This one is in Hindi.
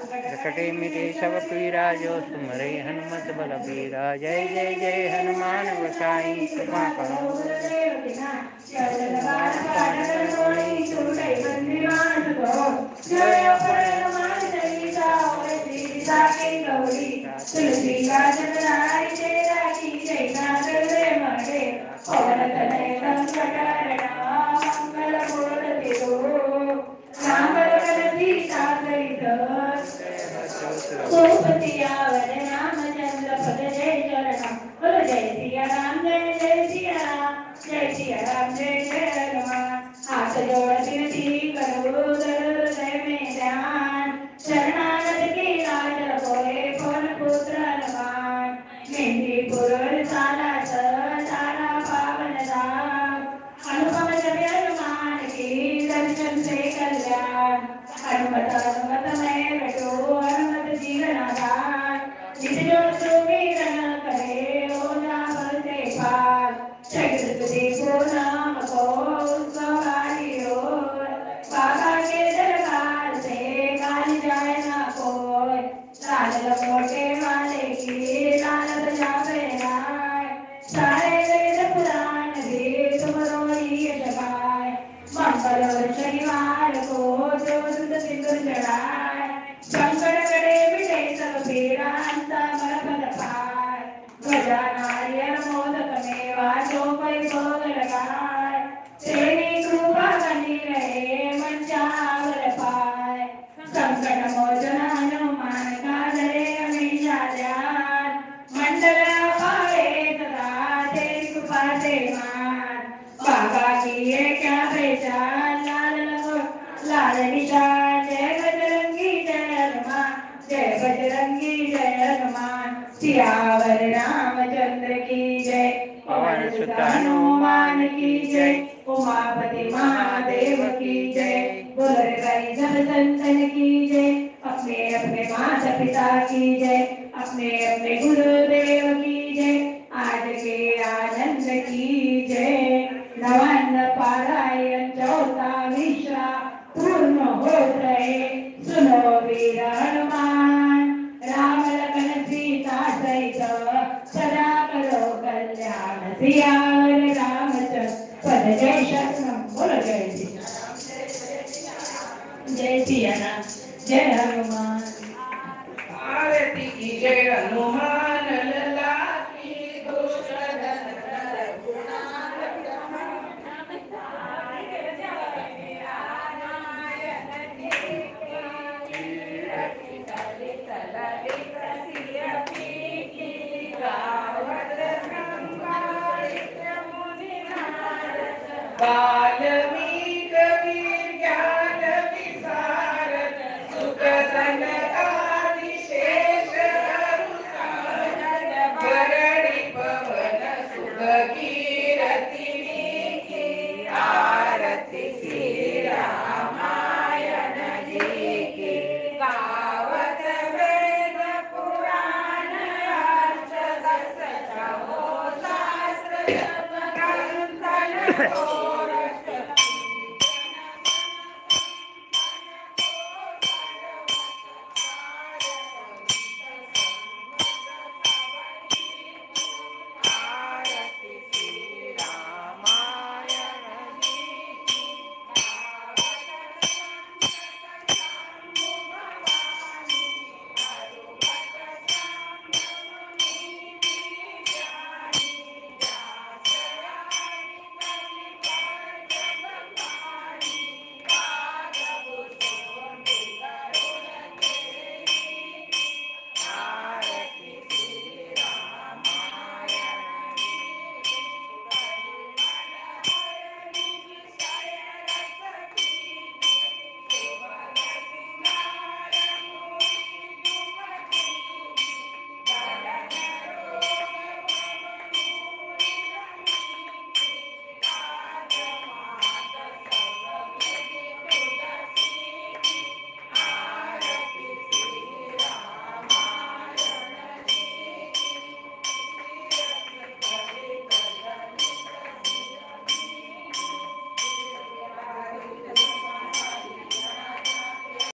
प्रकटे मिटे सब पीरा जो सुमरे हनुमत बल बीरा। जय जय जय हनुमान गोसाई कृपा करो। सोपतियावर रामचंद्र पद जय चरणम बोलो जय सिया राम जय सिया राम जय सिया राम जय हनुमान। हाथ जोड़ विनती करो हृदय में ध्यान शरणागत की लाज रखोए पवन पुत्र हनुमान। मेहंदी पुर सारा सारा पावन धाम अनुपम छवि हनुमान की दर्शन से कल्याण। हनुमत हनुमत मैं बैठो हनुमत जीवन आधार निज जो सुमिरन करे ओला बल से पार। जगत देखो नाम को सवारी हो बाबा के दरबार से गाली जाए ना कोई। लाल लंगोटे वाले की लाल बजावे राय सारे वेद पुराण भी तुमरो ही जगाए। मंगल और शनिवार को जो सुध सिंदूर चढ़ाए संकट कड़े मिटे सब पीड़ा अंता मन पद पाए। ध्वजा नारियल मोदक मेवा जो कोई भोग लगाए तेरी कृपा बनी रहे मन चावल पाए। संकट मोचन हनुमान का धरे हमेशा ध्यान मंडल पावे सदा तेरी कृपा से मान। बाबा की ये क्या पहचान लाल निशान जय बजरंगी जय हनुमान जय बजरंगी जय हनुमान। सियावर रामचंद्र की जय पवन सुत हनुमान की जय उमापति महादेव की जय। बोले भाई सब संतन की जय अपने अपने माता पिता की जय अपने अपने गुरुदेव की जय आज के आनंद की जय। नवान्न पारायण चौथा विश्रा पूर्ण होत रहे सुनो वीर हनुमान। राम लखन सीता सहित सदा करो कल्याण सियावर रामचंद्र पद जय शरणम बोलो जय जय सिया राम जय हनुमान। आरती की जय हनुमान लला की वाल्मीकि कबीर ज्ञान विशारद सुख सनकादि शेष गरुड़ पवन सुख कीरति की आरती श्री रामायण जी की। गावत वेद पुराण अष्ट दश शास्त्र ग्रंथन